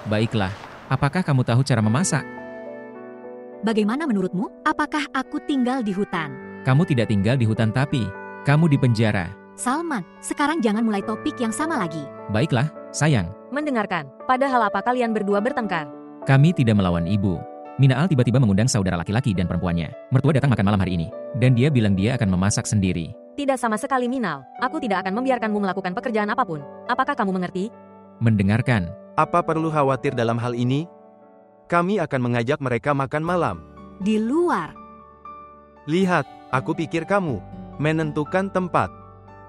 Baiklah, apakah kamu tahu cara memasak? Bagaimana menurutmu? Apakah aku tinggal di hutan? Kamu tidak tinggal di hutan tapi, kamu di penjara. Salman, sekarang jangan mulai topik yang sama lagi. Baiklah, sayang. Mendengarkan, padahal apa kalian berdua bertengkar? Kami tidak melawan ibu. Minaal tiba-tiba mengundang saudara laki-laki dan perempuannya. Mertua datang makan malam hari ini. Dan dia bilang dia akan memasak sendiri. Tidak sama sekali Minal, aku tidak akan membiarkanmu melakukan pekerjaan apapun. Apakah kamu mengerti? Mendengarkan. Apa perlu khawatir dalam hal ini? Kami akan mengajak mereka makan malam. Di luar. Lihat, aku pikir kamu menentukan tempat.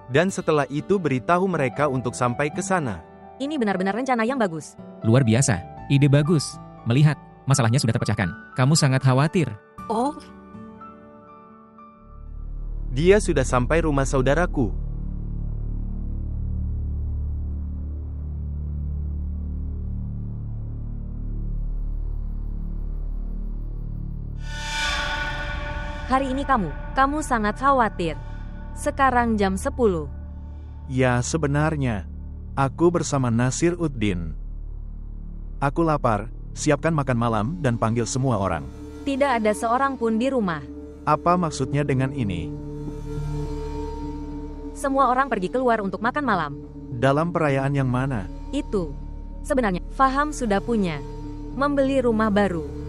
Dan setelah itu beritahu mereka untuk sampai ke sana. Ini benar-benar rencana yang bagus. Luar biasa. Ide bagus. Melihat, masalahnya sudah terpecahkan. Kamu sangat khawatir. Oh, Dia sudah sampai rumah saudaraku. Hari ini kamu sangat khawatir. Sekarang jam 10. Ya, sebenarnya, aku bersama Nasir Uddin. Aku lapar, siapkan makan malam dan panggil semua orang. Tidak ada seorang pun di rumah. Apa maksudnya dengan ini? Semua orang pergi keluar untuk makan malam. Dalam perayaan yang mana? Itu. Sebenarnya, Faham sudah punya. Membeli rumah baru.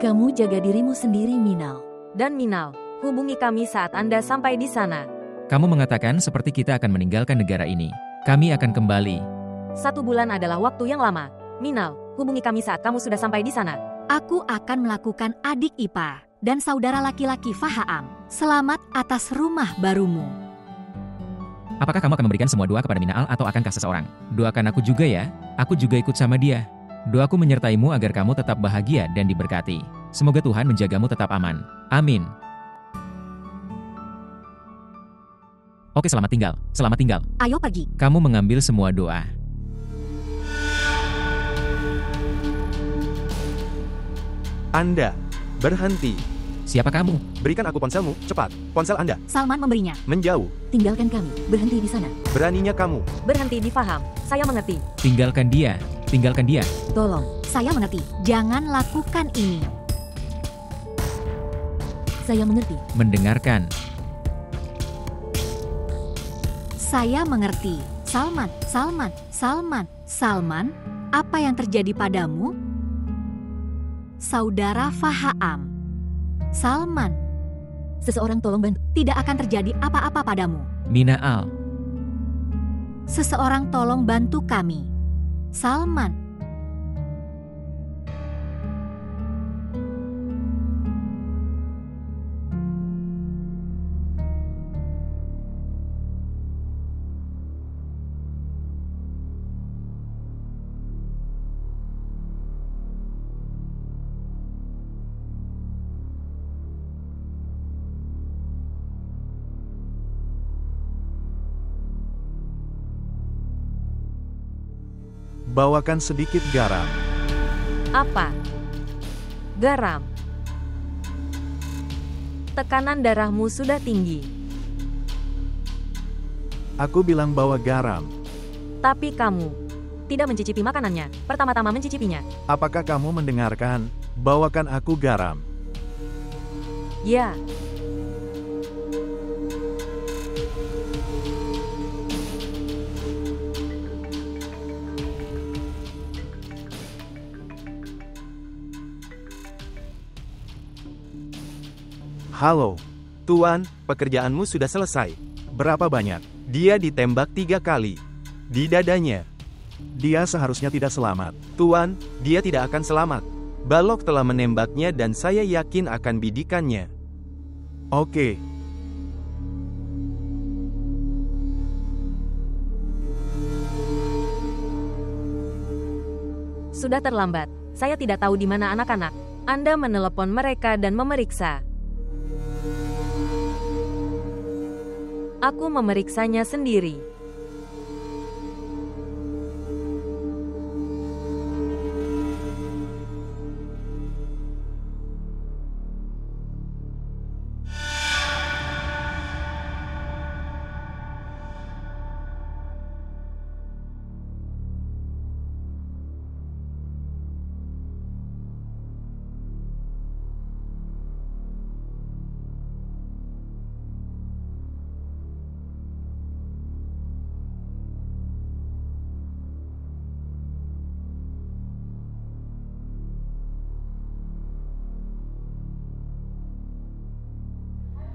kamu jaga dirimu sendiri, Minal. Dan Minal, hubungi kami saat Anda sampai di sana. Kamu mengatakan seperti kita akan meninggalkan negara ini. Kami akan kembali. 1 bulan adalah waktu yang lama. Minal, hubungi kami saat kamu sudah sampai di sana. Aku akan melakukan adik ipar dan saudara laki-laki Faham. Selamat atas rumah barumu. Apakah kamu akan memberikan semua doa kepada Minaal atau akankah seseorang? Doakan aku juga ya. Aku juga ikut sama dia. Doaku menyertaimu agar kamu tetap bahagia dan diberkati. Semoga Tuhan menjagamu tetap aman. Amin. Oke, selamat tinggal. Selamat tinggal. Ayo pergi. Kamu mengambil semua doa. Anda, berhenti. Siapa kamu? Berikan aku ponselmu, cepat. Ponsel Anda. Salman memberinya. Menjauh. Tinggalkan kami. Berhenti di sana. Beraninya kamu. Berhenti di Faham. Saya mengerti. Tinggalkan dia. Tinggalkan dia. Tolong, saya mengerti. Jangan lakukan ini. Saya mengerti. Mendengarkan. Saya mengerti. Salman, Salman, Salman, Salman, apa yang terjadi padamu? Saudara Faham. Salman. Seseorang tolong bantu. Tidak akan terjadi apa-apa padamu. Minaal. Seseorang tolong bantu kami. Salman. Bawakan sedikit garam. Apa? Garam. Tekanan darahmu sudah tinggi. Aku bilang bawa garam. Tapi kamu tidak mencicipi makanannya. Pertama-tama mencicipinya. Apakah kamu mendengarkan? Bawakan aku garam. Ya. Halo, Tuan, pekerjaanmu sudah selesai. berapa banyak? Dia ditembak 3 kali. Di dadanya. Dia seharusnya tidak selamat. Tuan, dia tidak akan selamat. Balok telah menembaknya dan saya yakin akan bidikannya. Oke. Sudah terlambat. Saya tidak tahu di mana anak-anak. Anda menelepon mereka dan memeriksa. Aku memeriksanya sendiri.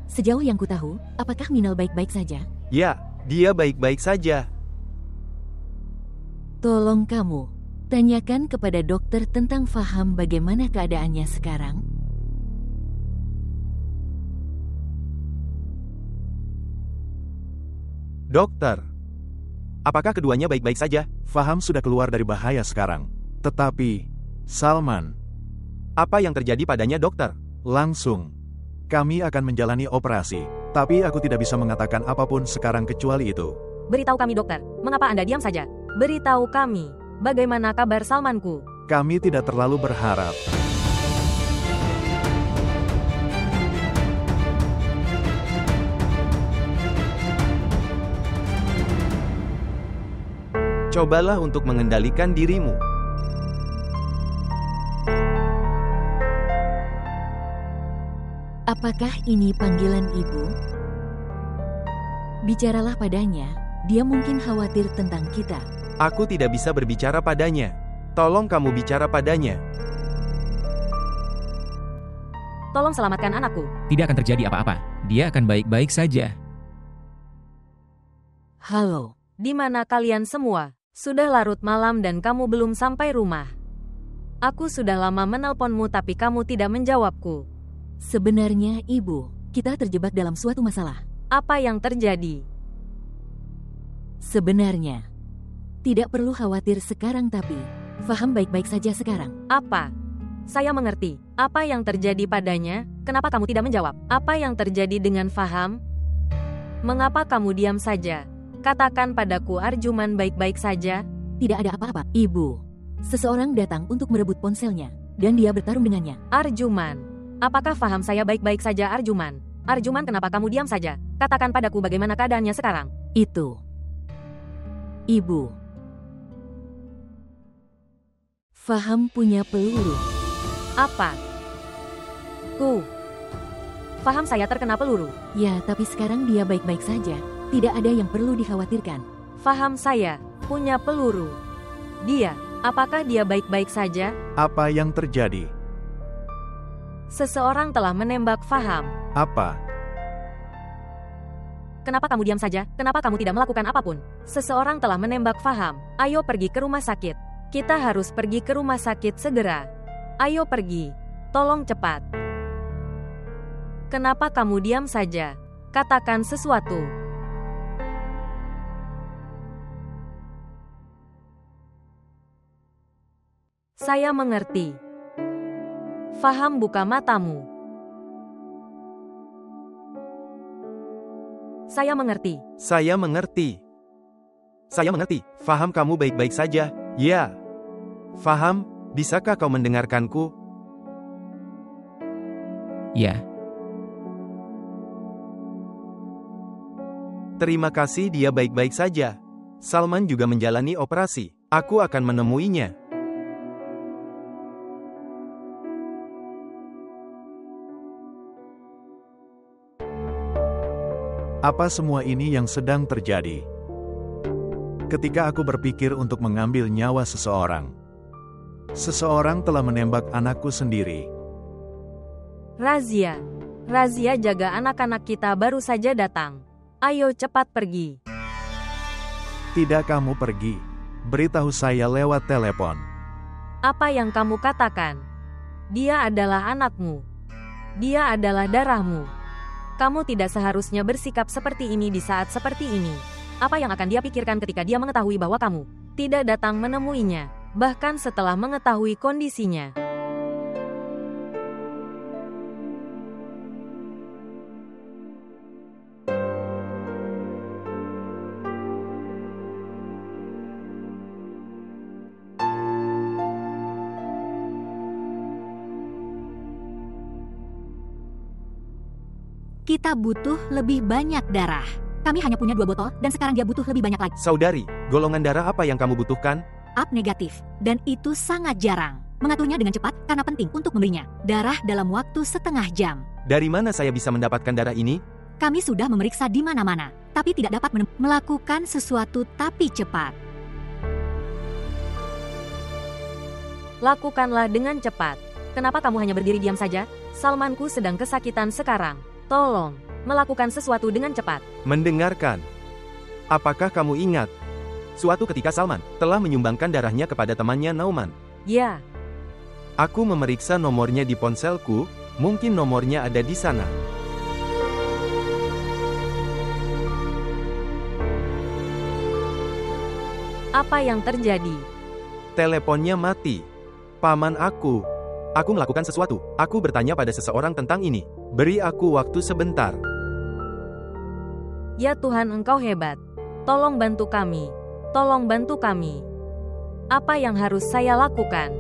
Sejauh yang kutahu, apakah Minal baik-baik saja? Ya, dia baik-baik saja. Tolong kamu, tanyakan kepada dokter tentang Faham bagaimana keadaannya sekarang. Dokter, apakah keduanya baik-baik saja? Faham sudah keluar dari bahaya sekarang. Tetapi, Salman, Apa yang terjadi padanya, dokter? langsung. Kami akan menjalani operasi, tapi aku tidak bisa mengatakan apapun sekarang kecuali itu. Beritahu kami dokter, mengapa Anda diam saja? Beritahu kami, bagaimana kabar Salmanku? Kami tidak terlalu berharap. Cobalah untuk mengendalikan dirimu. Apakah ini panggilan ibu? Bicaralah padanya, dia mungkin khawatir tentang kita. Aku tidak bisa berbicara padanya. Tolong kamu bicara padanya. Tolong selamatkan anakku. Tidak akan terjadi apa-apa. Dia akan baik-baik saja. Halo, Di mana kalian semua? Sudah larut malam dan kamu belum sampai rumah. Aku sudah lama menelponmu tapi kamu tidak menjawabku. sebenarnya ibu, kita terjebak dalam suatu masalah. Apa yang terjadi? Sebenarnya, tidak perlu khawatir sekarang tapi, Faham baik-baik saja sekarang. Apa? Saya mengerti. Apa yang terjadi padanya? Kenapa kamu tidak menjawab? Apa yang terjadi dengan Faham? Mengapa kamu diam saja? Katakan padaku Arjuman baik-baik saja. Tidak ada apa-apa, ibu. Seseorang datang untuk merebut ponselnya, dan dia bertarung dengannya. Arjuman. Apakah Faham saya baik-baik saja Arjuman? Arjuman kenapa kamu diam saja? Katakan padaku bagaimana keadaannya sekarang. Itu. Ibu. Faham punya peluru. Apa? Faham saya terkena peluru. Ya, tapi sekarang dia baik-baik saja. Tidak ada yang perlu dikhawatirkan. Faham saya punya peluru. Apakah dia baik-baik saja? Apa yang terjadi? Seseorang telah menembak Faham. Apa? Kenapa kamu diam saja? Kenapa kamu tidak melakukan apapun? Seseorang telah menembak Faham. Ayo pergi ke rumah sakit. Kita harus pergi ke rumah sakit segera. Ayo pergi. Tolong cepat. Kenapa kamu diam saja? Katakan sesuatu. Saya mengerti. Faham, buka matamu. Saya mengerti. Saya mengerti. Saya mengerti. Faham kamu baik-baik saja. Ya. Faham, bisakah kau mendengarkanku? Ya, Terima kasih, dia baik-baik saja. Salman juga menjalani operasi. Aku akan menemuinya. Apa semua ini yang sedang terjadi? Ketika aku berpikir untuk mengambil nyawa seseorang, seseorang telah menembak anakku sendiri. Razia. Razia jaga anak-anak kita baru saja datang. Ayo cepat pergi. Tidak, kamu pergi. Beritahu saya lewat telepon. Apa yang kamu katakan? Dia adalah anakmu. Dia adalah darahmu. Kamu tidak seharusnya bersikap seperti ini di saat seperti ini. Apa yang akan dia pikirkan ketika dia mengetahui bahwa kamu tidak datang menemuinya, bahkan setelah mengetahui kondisinya? Kita butuh lebih banyak darah. Kami hanya punya 2 botol dan sekarang dia butuh lebih banyak lagi. Saudari, golongan darah apa yang kamu butuhkan? AB negatif, dan itu sangat jarang. Mengaturnya dengan cepat karena penting untuk membelinya. Darah dalam waktu setengah jam. Dari mana saya bisa mendapatkan darah ini? Kami sudah memeriksa di mana-mana, tapi tidak dapat melakukan sesuatu tapi cepat. Lakukanlah dengan cepat. Kenapa kamu hanya berdiri diam saja? Salmanku sedang kesakitan sekarang. Tolong, melakukan sesuatu dengan cepat. Mendengarkan. Apakah kamu ingat? Suatu ketika Salman telah menyumbangkan darahnya kepada temannya Nauman. Ya, Aku memeriksa nomornya di ponselku, mungkin nomornya ada di sana. apa yang terjadi? Teleponnya mati. Paman aku. Aku melakukan sesuatu. Aku bertanya pada seseorang tentang ini. Beri aku waktu sebentar. Ya Tuhan, Engkau hebat. Tolong bantu kami. Tolong bantu kami. Apa yang harus saya lakukan?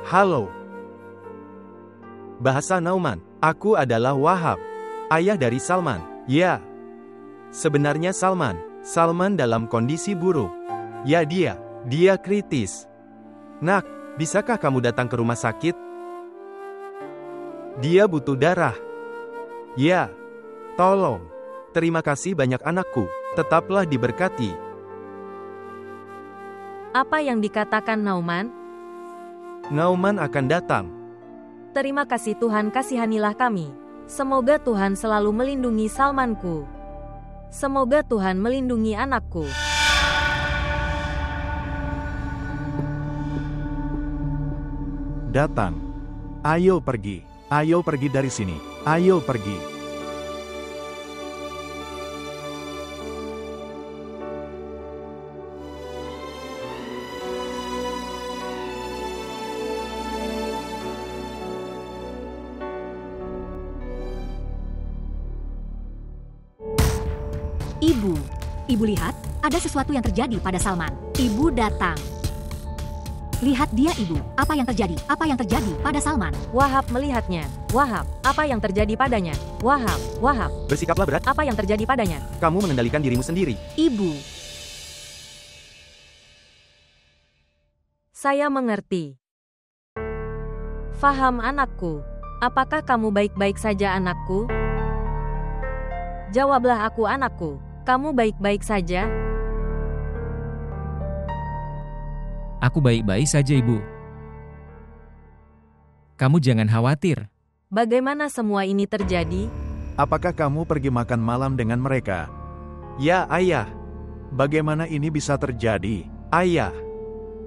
Halo. Bahasa Nauman. Aku adalah Wahab. Ayah dari Salman. Ya. Sebenarnya Salman. Salman dalam kondisi buruk. Ya dia. Dia kritis. Nak, bisakah kamu datang ke rumah sakit? Dia butuh darah. Ya. Tolong. Terima kasih banyak anakku. Tetaplah diberkati. Apa yang dikatakan Nauman? Nauman akan datang. Terima kasih Tuhan, kasihanilah kami. Semoga Tuhan selalu melindungi Salmanku. Semoga Tuhan melindungi anakku. Datang. Ayo pergi. Ayo pergi dari sini. Ayo pergi. Ibu lihat, ada sesuatu yang terjadi pada Salman. Ibu datang. Lihat dia, Ibu. Apa yang terjadi? Apa yang terjadi pada Salman? Wahab melihatnya. Wahab, apa yang terjadi padanya? Wahab. Bersikaplah berat. Apa yang terjadi padanya? Kamu mengendalikan dirimu sendiri. Ibu. Saya mengerti. Faham anakku. Apakah kamu baik-baik saja anakku? Jawablah aku anakku. Kamu baik-baik saja? Aku baik-baik saja, Ibu. Kamu jangan khawatir. Bagaimana semua ini terjadi? Apakah kamu pergi makan malam dengan mereka? Ya, Ayah. Bagaimana ini bisa terjadi? Ayah.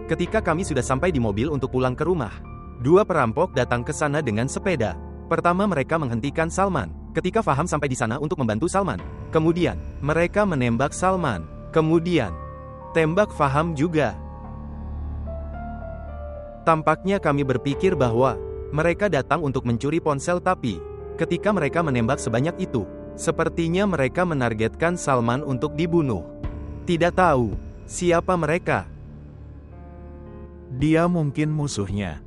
Ketika kami sudah sampai di mobil untuk pulang ke rumah, 2 perampok datang ke sana dengan sepeda. Pertama mereka menghentikan Salman. Ketika Faham sampai di sana untuk membantu Salman. Kemudian, mereka menembak Salman. Kemudian, tembak Faham juga. Tampaknya kami berpikir bahwa mereka datang untuk mencuri ponsel, tapi ketika mereka menembak sebanyak itu, sepertinya mereka menargetkan Salman untuk dibunuh. Tidak tahu siapa mereka. Dia mungkin musuhnya.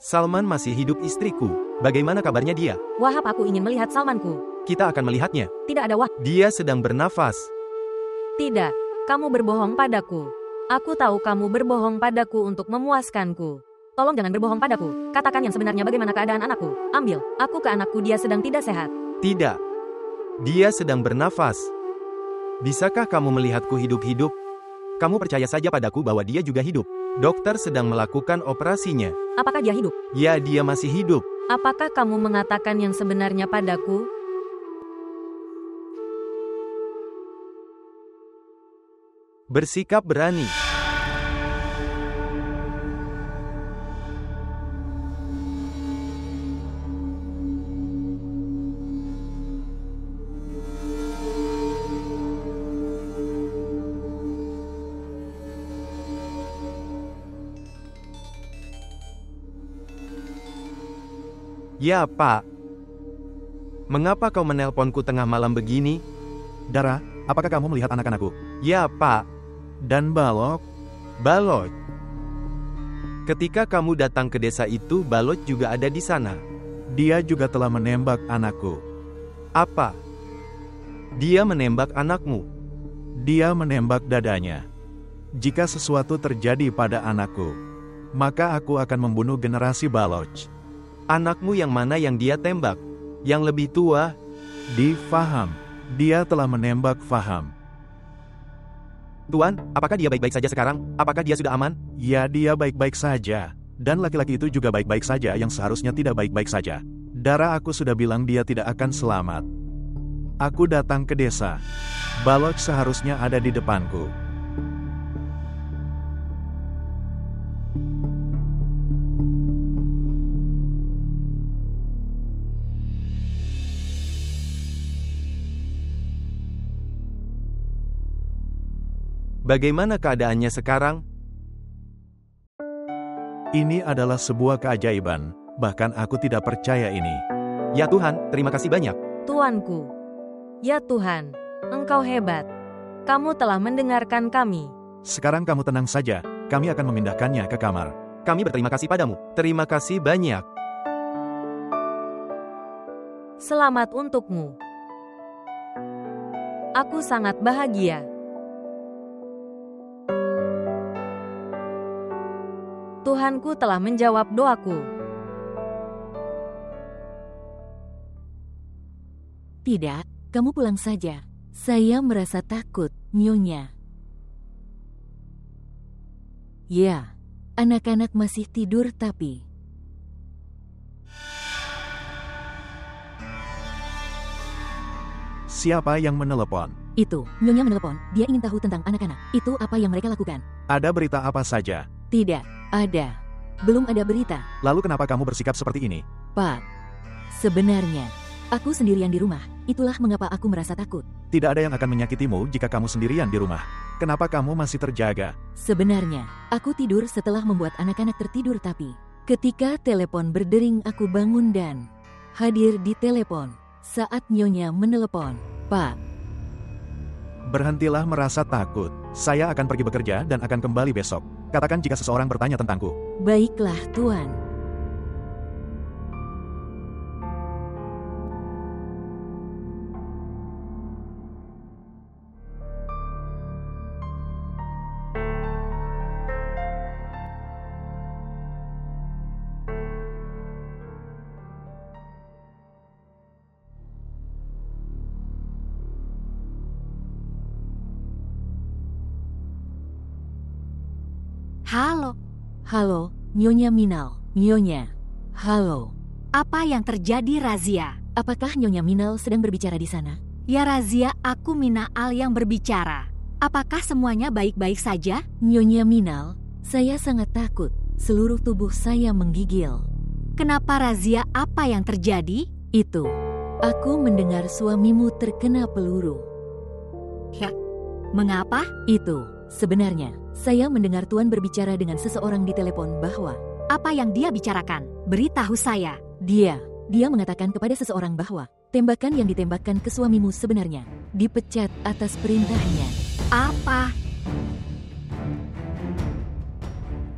Salman masih hidup istriku. Bagaimana kabarnya dia? Wahab, aku ingin melihat Salmanku. Kita akan melihatnya. Tidak ada Wahab. Dia sedang bernafas. Tidak, kamu berbohong padaku. Aku tahu kamu berbohong padaku untuk memuaskanku. Tolong jangan berbohong padaku. Katakan yang sebenarnya, bagaimana keadaan anakku. Ambil, aku ke anakku, dia sedang tidak sehat. Tidak. Dia sedang bernafas. Bisakah kamu melihatku hidup-hidup? Kamu percaya saja padaku bahwa dia juga hidup. Dokter sedang melakukan operasinya. Apakah dia hidup? Ya, dia masih hidup. Apakah kamu mengatakan yang sebenarnya padaku? Bersikap berani. Ya, Pak. Mengapa kau menelponku tengah malam begini? Dara, apakah kamu melihat anak-anakku? Ya, Pak. Dan Balok? Baloj. Ketika kamu datang ke desa itu, Baloj juga ada di sana. Dia juga telah menembak anakku. Apa? Dia menembak anakmu? Dia menembak dadanya. Jika sesuatu terjadi pada anakku, maka aku akan membunuh generasi Baloj. Anakmu yang mana yang dia tembak? Yang lebih tua? Di Faham. Dia telah menembak Faham. Tuan, apakah dia baik-baik saja sekarang? Apakah dia sudah aman? Ya, dia baik-baik saja. Dan laki-laki itu juga baik-baik saja yang seharusnya tidak baik-baik saja. Dara, aku sudah bilang dia tidak akan selamat. Aku datang ke desa. Baloj seharusnya ada di depanku. Bagaimana keadaannya sekarang? Ini adalah sebuah keajaiban. Bahkan aku tidak percaya ini. Ya Tuhan, terima kasih banyak. Tuanku. Ya Tuhan, Engkau hebat. Kamu telah mendengarkan kami. Sekarang kamu tenang saja. Kami akan memindahkannya ke kamar. Kami berterima kasih padamu. Terima kasih banyak. Selamat untukmu. Aku sangat bahagia. Tuhanku telah menjawab doaku. Tidak, kamu pulang saja. Saya merasa takut, Nyonya. Ya, anak-anak masih tidur tapi... Siapa yang menelepon? Itu, Nyonya menelepon. Dia ingin tahu tentang anak-anak. Itu apa yang mereka lakukan? Ada berita apa saja? Tidak, ada. Belum ada berita. Lalu kenapa kamu bersikap seperti ini? Pak, sebenarnya, aku sendirian di rumah. Itulah mengapa aku merasa takut. Tidak ada yang akan menyakitimu jika kamu sendirian di rumah. Kenapa kamu masih terjaga? Sebenarnya, aku tidur setelah membuat anak-anak tertidur tapi... Ketika telepon berdering aku bangun dan... hadir di telepon. Saat Nyonya menelepon. Pak. Berhentilah merasa takut. Saya akan pergi bekerja dan akan kembali besok. Katakan jika seseorang bertanya tentangku. Baiklah, Tuan. Halo. Halo, Nyonya Minal. Nyonya. Halo. Apa yang terjadi, Razia? Apakah Nyonya Minal sedang berbicara di sana? Ya Razia, aku Minaal yang berbicara. Apakah semuanya baik-baik saja? Nyonya Minal, saya sangat takut. Seluruh tubuh saya menggigil. Kenapa Razia? Apa yang terjadi? Itu. Aku mendengar suamimu terkena peluru. Ya, mengapa? Itu. Sebenarnya, saya mendengar Tuan berbicara dengan seseorang di telepon bahwa... Apa yang dia bicarakan? Beritahu saya. Dia mengatakan kepada seseorang bahwa tembakan yang ditembakkan ke suamimu sebenarnya dipecat atas perintahnya. Apa?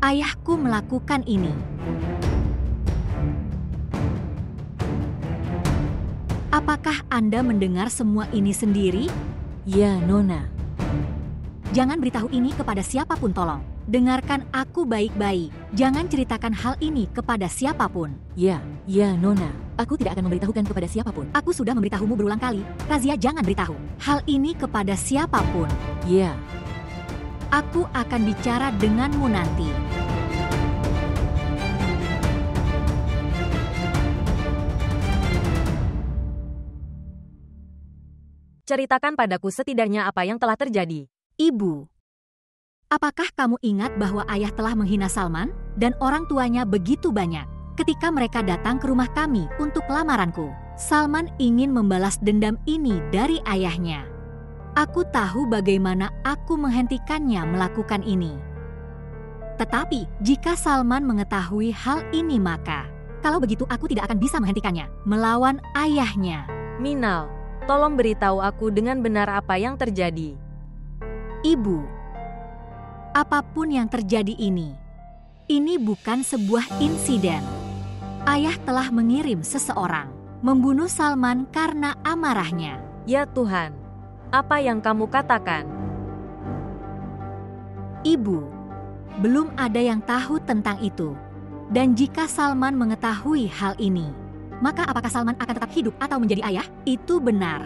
Ayahku melakukan ini. Apakah Anda mendengar semua ini sendiri? Ya, Nona. Jangan beritahu ini kepada siapapun, tolong. Dengarkan aku baik-baik. Jangan ceritakan hal ini kepada siapapun. Ya, Nona. Aku tidak akan memberitahukan kepada siapapun. Aku sudah memberitahumu berulang kali. Razia, jangan beritahu hal ini kepada siapapun. Ya. Aku akan bicara denganmu nanti. Ceritakan padaku setidaknya apa yang telah terjadi. Ibu, apakah kamu ingat bahwa ayah telah menghina Salman dan orang tuanya begitu banyak ketika mereka datang ke rumah kami untuk lamaranku? Salman ingin membalas dendam ini dari ayahnya. Aku tahu bagaimana aku menghentikannya melakukan ini. Tetapi jika Salman mengetahui hal ini, maka Kalau begitu aku tidak akan bisa menghentikannya. Melawan ayahnya. Minal, tolong beritahu aku dengan benar apa yang terjadi. Ibu, apapun yang terjadi ini bukan sebuah insiden. Ayah telah mengirim seseorang membunuh Salman karena amarahnya. Ya Tuhan, apa yang kamu katakan? Ibu, belum ada yang tahu tentang itu. Dan jika Salman mengetahui hal ini, maka apakah Salman akan tetap hidup atau menjadi ayah? Itu benar.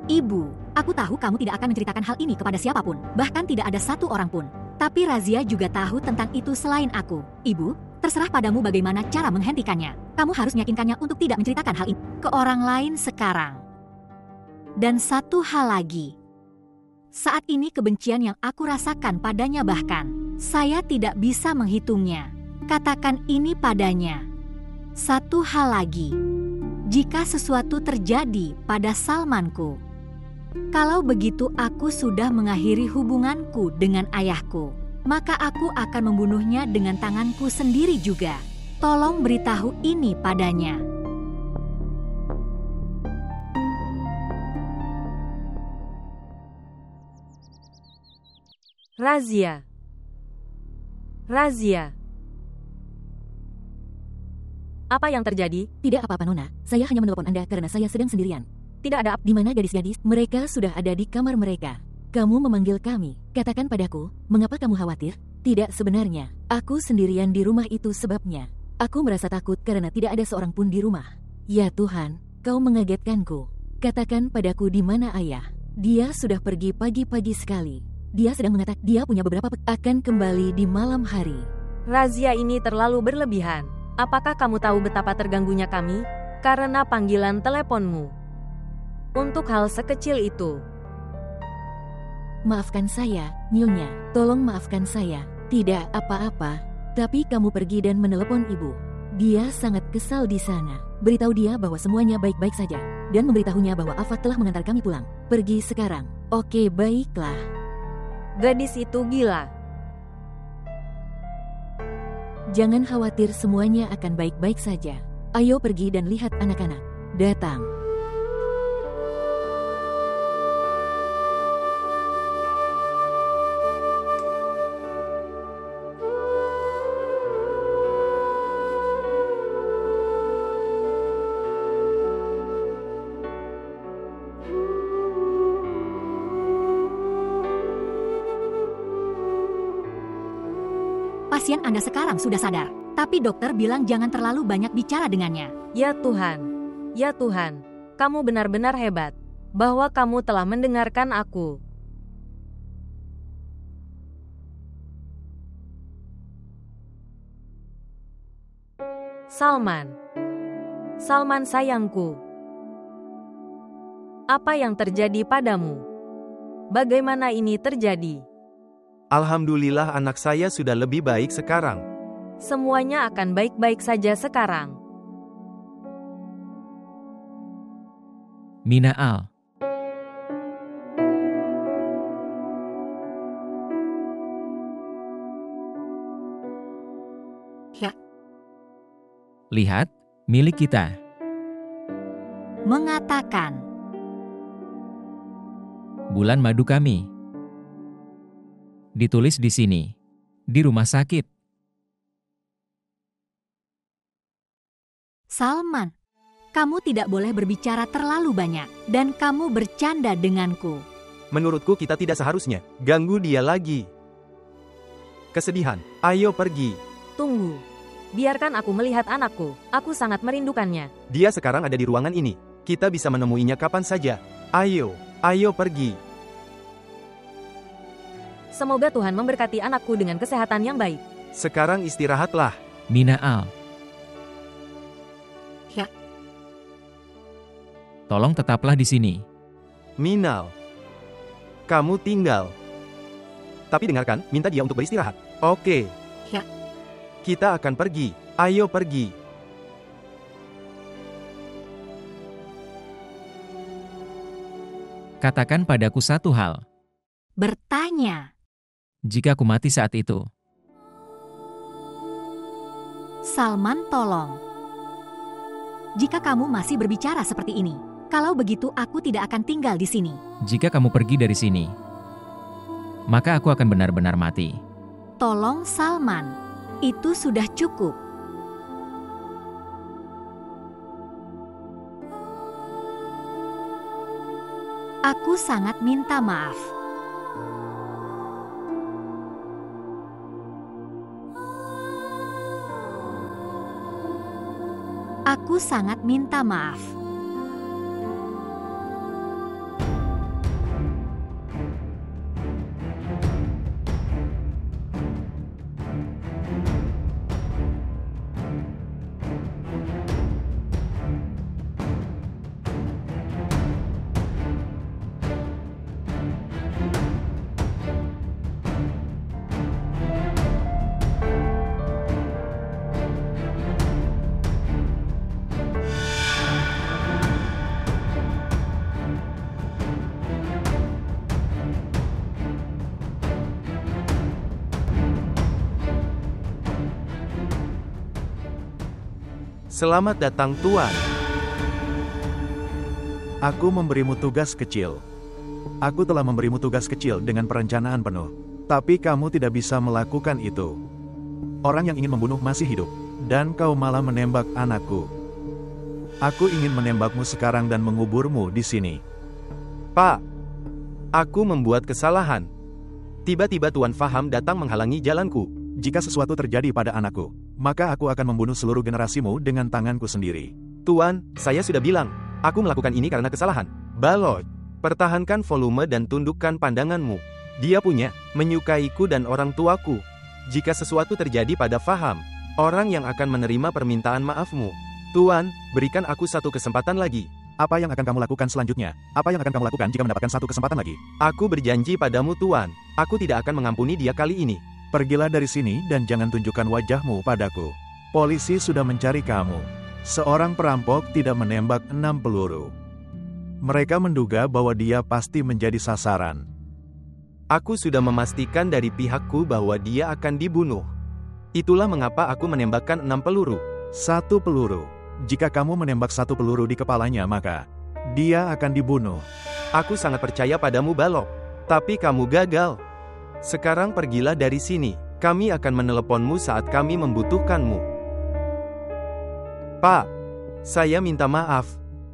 Ibu, aku tahu kamu tidak akan menceritakan hal ini kepada siapapun, bahkan tidak ada satu orang pun. Tapi Razia juga tahu tentang itu selain aku. Ibu, terserah padamu bagaimana cara menghentikannya. Kamu harus meyakinkannya untuk tidak menceritakan hal ini ke orang lain sekarang. Dan satu hal lagi, saat ini kebencian yang aku rasakan padanya bahkan saya tidak bisa menghitungnya. Katakan ini padanya. Satu hal lagi, jika sesuatu terjadi pada Salmanku, kalau begitu aku sudah mengakhiri hubunganku dengan ayahku, maka aku akan membunuhnya dengan tanganku sendiri juga. Tolong beritahu ini padanya. Razia. Razia. Apa yang terjadi? Tidak apa-apa Nona, saya hanya menelpon Anda karena saya sedang sendirian. Tidak ada Di mana gadis-gadis? Mereka sudah ada di kamar mereka. Kamu memanggil kami. Katakan padaku, mengapa kamu khawatir? Tidak sebenarnya, aku sendirian di rumah itu sebabnya. Aku merasa takut karena tidak ada seorang pun di rumah. Ya Tuhan, kau mengagetkanku. Katakan padaku di mana ayah? Dia sudah pergi pagi-pagi sekali. Dia sedang mengatakan dia punya beberapa akan kembali di malam hari. Razia ini terlalu berlebihan. Apakah kamu tahu betapa terganggunya kami? Karena panggilan teleponmu. Untuk hal sekecil itu. Maafkan saya, Nyonya. Tolong maafkan saya. Tidak apa-apa. Tapi kamu pergi dan menelepon ibu. Dia sangat kesal di sana. Beritahu dia bahwa semuanya baik-baik saja. Dan memberitahunya bahwa Afat telah mengantar kami pulang. Pergi sekarang. Oke, baiklah. Gadis itu gila. Jangan khawatir, semuanya akan baik-baik saja. Ayo pergi dan lihat anak-anak datang. Pasien Anda sekarang sudah sadar, tapi dokter bilang jangan terlalu banyak bicara dengannya. Ya Tuhan, ya Tuhan, kamu benar-benar hebat, bahwa kamu telah mendengarkan aku. Salman, Salman sayangku, apa yang terjadi padamu? Bagaimana ini terjadi? Alhamdulillah anak saya sudah lebih baik sekarang. Semuanya akan baik-baik saja sekarang. Mina Al. Ya. Lihat, milik kita. Mengatakan, Bulan madu kami. Ditulis di sini. Di rumah sakit. Salman, kamu tidak boleh berbicara terlalu banyak, dan kamu bercanda denganku. Menurutku kita tidak seharusnya ganggu dia lagi. Kesedihan, ayo pergi. Tunggu, biarkan aku melihat anakku. Aku sangat merindukannya. Dia sekarang ada di ruangan ini. Kita bisa menemuinya kapan saja. Ayo, ayo pergi. Semoga Tuhan memberkati anakku dengan kesehatan yang baik. Sekarang istirahatlah. Mina Al. Ya. Tolong tetaplah di sini. Minal, kamu tinggal. Tapi dengarkan, minta dia untuk beristirahat. Oke. Ya. Kita akan pergi. Ayo pergi. Katakan padaku satu hal. Bertanya. Jika aku mati saat itu, Salman, tolong. Jika kamu masih berbicara seperti ini, kalau begitu aku tidak akan tinggal di sini. Jika kamu pergi dari sini, maka aku akan benar-benar mati. Tolong Salman, itu sudah cukup. Aku sangat minta maaf. Aku sangat minta maaf. Selamat datang Tuan. Aku memberimu tugas kecil. Aku telah memberimu tugas kecil dengan perencanaan penuh. Tapi kamu tidak bisa melakukan itu. Orang yang ingin membunuh masih hidup. Dan kau malah menembak anakku. Aku ingin menembakmu sekarang dan menguburmu di sini. Pak, aku membuat kesalahan. Tiba-tiba Tuan Faham datang menghalangi jalanku. Jika sesuatu terjadi pada anakku, maka aku akan membunuh seluruh generasimu dengan tanganku sendiri. Tuan, saya sudah bilang, aku melakukan ini karena kesalahan. Baloj, pertahankan volume dan tundukkan pandanganmu. Dia punya, menyukaiku dan orang tuaku. Jika sesuatu terjadi pada Faham, orang yang akan menerima permintaan maafmu. Tuan, berikan aku satu kesempatan lagi. Apa yang akan kamu lakukan selanjutnya? Apa yang akan kamu lakukan jika mendapatkan satu kesempatan lagi? Aku berjanji padamu Tuan, aku tidak akan mengampuni dia kali ini. Pergilah dari sini dan jangan tunjukkan wajahmu padaku. Polisi sudah mencari kamu. Seorang perampok tidak menembak 6 peluru. Mereka menduga bahwa dia pasti menjadi sasaran. Aku sudah memastikan dari pihakku bahwa dia akan dibunuh. Itulah mengapa aku menembakkan 6 peluru. 1 peluru. Jika kamu menembak 1 peluru di kepalanya maka dia akan dibunuh. Aku sangat percaya padamu Balok. Tapi kamu gagal. Sekarang pergilah dari sini. Kami akan meneleponmu saat kami membutuhkanmu. Pak, saya minta maaf.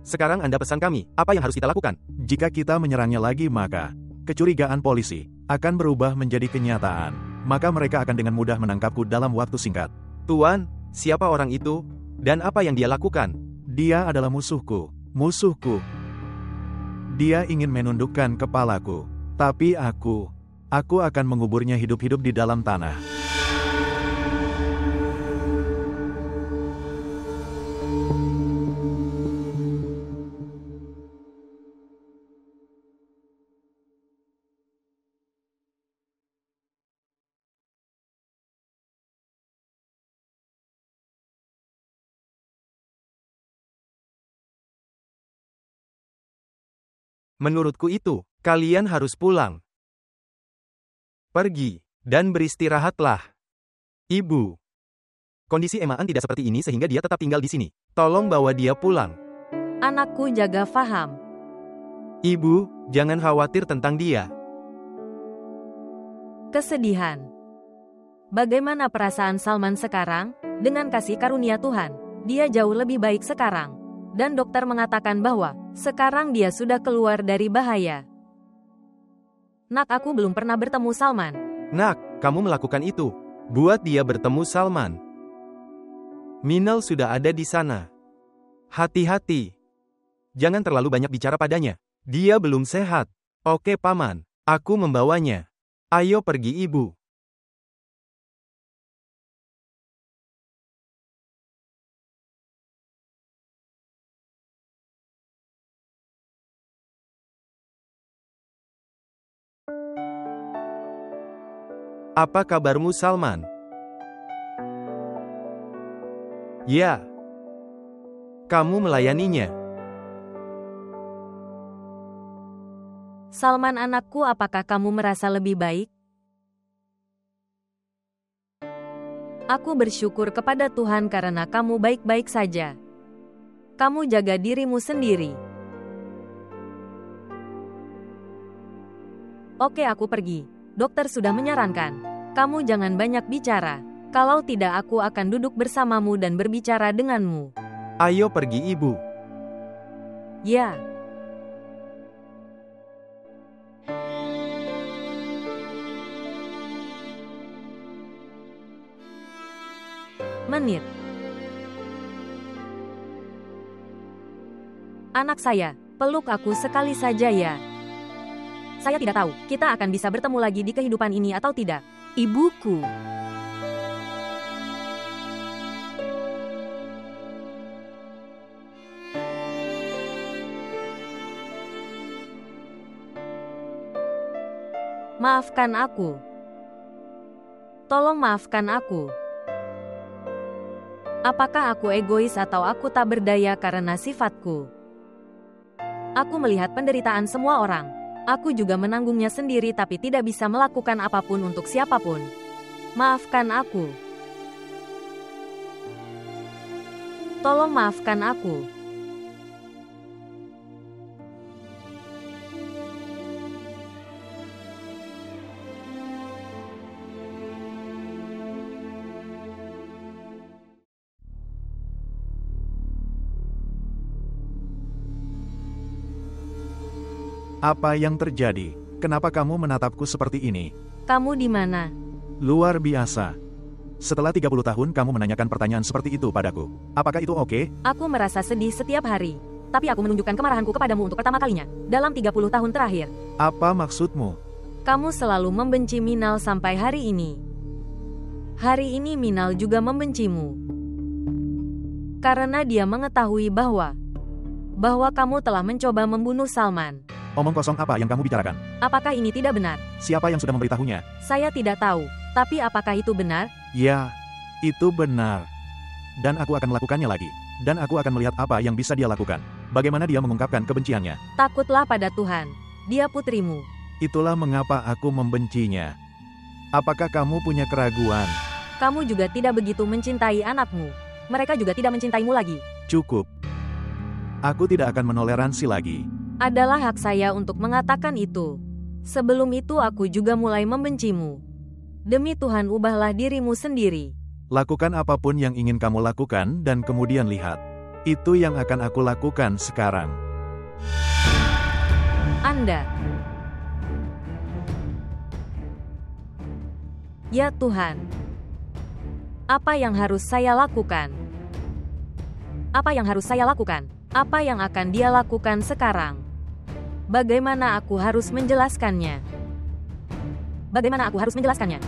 Sekarang Anda pesan kami, apa yang harus kita lakukan? Jika kita menyerangnya lagi maka kecurigaan polisi akan berubah menjadi kenyataan. Maka mereka akan dengan mudah menangkapku dalam waktu singkat. Tuan, siapa orang itu? Dan apa yang dia lakukan? Dia adalah musuhku. Musuhku. Dia ingin menundukkan kepalaku. Tapi aku akan menguburnya hidup-hidup di dalam tanah. Menurutku itu, kalian harus pulang. Pergi, dan beristirahatlah. Ibu. Kondisi Emaan tidak seperti ini sehingga dia tetap tinggal di sini. Tolong bawa dia pulang. Anakku jaga Faham. Ibu, jangan khawatir tentang dia. Kesedihan. Bagaimana perasaan Salman sekarang? Dengan kasih karunia Tuhan, dia jauh lebih baik sekarang. Dan dokter mengatakan bahwa sekarang dia sudah keluar dari bahaya. Nak, aku belum pernah bertemu Salman. Nak, kamu melakukan itu. Buat dia bertemu Salman. Minal sudah ada di sana. Hati-hati. Jangan terlalu banyak bicara padanya. Dia belum sehat. Oke, Paman. Aku membawanya. Ayo pergi, Ibu. Apa kabarmu, Salman? Ya. Kamu melayaninya. Salman anakku, apakah kamu merasa lebih baik? Aku bersyukur kepada Tuhan karena kamu baik-baik saja. Kamu jaga dirimu sendiri. Oke, aku pergi. Dokter sudah menyarankan. Kamu jangan banyak bicara. Kalau tidak aku akan duduk bersamamu dan berbicara denganmu. Ayo pergi, Ibu. Ya. Menit. Anak saya, peluk aku sekali saja ya. Saya tidak tahu, kita akan bisa bertemu lagi di kehidupan ini atau tidak. Ibuku. Maafkan aku. Tolong maafkan aku. Apakah aku egois atau aku tak berdaya karena sifatku? Aku melihat penderitaan semua orang. Aku juga menanggungnya sendiri tapi tidak bisa melakukan apapun untuk siapapun. Maafkan aku. Tolong maafkan aku. Apa yang terjadi? Kenapa kamu menatapku seperti ini? Kamu di mana? Luar biasa. Setelah 30 tahun kamu menanyakan pertanyaan seperti itu padaku. Apakah itu oke? Aku merasa sedih setiap hari. Tapi aku menunjukkan kemarahanku kepadamu untuk pertama kalinya dalam 30 tahun terakhir. Apa maksudmu? Kamu selalu membenci Minal sampai hari ini. Hari ini Minal juga membencimu. Karena dia mengetahui bahwa kamu telah mencoba membunuh Salman. Omong kosong apa yang kamu bicarakan? Apakah ini tidak benar? Siapa yang sudah memberitahunya? Saya tidak tahu. Tapi apakah itu benar? Ya, itu benar. Dan aku akan melakukannya lagi. Dan aku akan melihat apa yang bisa dia lakukan. Bagaimana dia mengungkapkan kebenciannya. Takutlah pada Tuhan. Dia putrimu. Itulah mengapa aku membencinya. Apakah kamu punya keraguan? Kamu juga tidak begitu mencintai anakmu. Mereka juga tidak mencintaimu lagi. Cukup. Aku tidak akan menoleransi lagi. Adalah hak saya untuk mengatakan itu. Sebelum itu aku juga mulai membencimu. Demi Tuhan ubahlah dirimu sendiri. Lakukan apapun yang ingin kamu lakukan dan kemudian lihat. Itu yang akan aku lakukan sekarang. Anda. Ya Tuhan. Apa yang harus saya lakukan? Apa yang harus saya lakukan? Apa yang akan dia lakukan sekarang? Bagaimana aku harus menjelaskannya? Bagaimana aku harus menjelaskannya?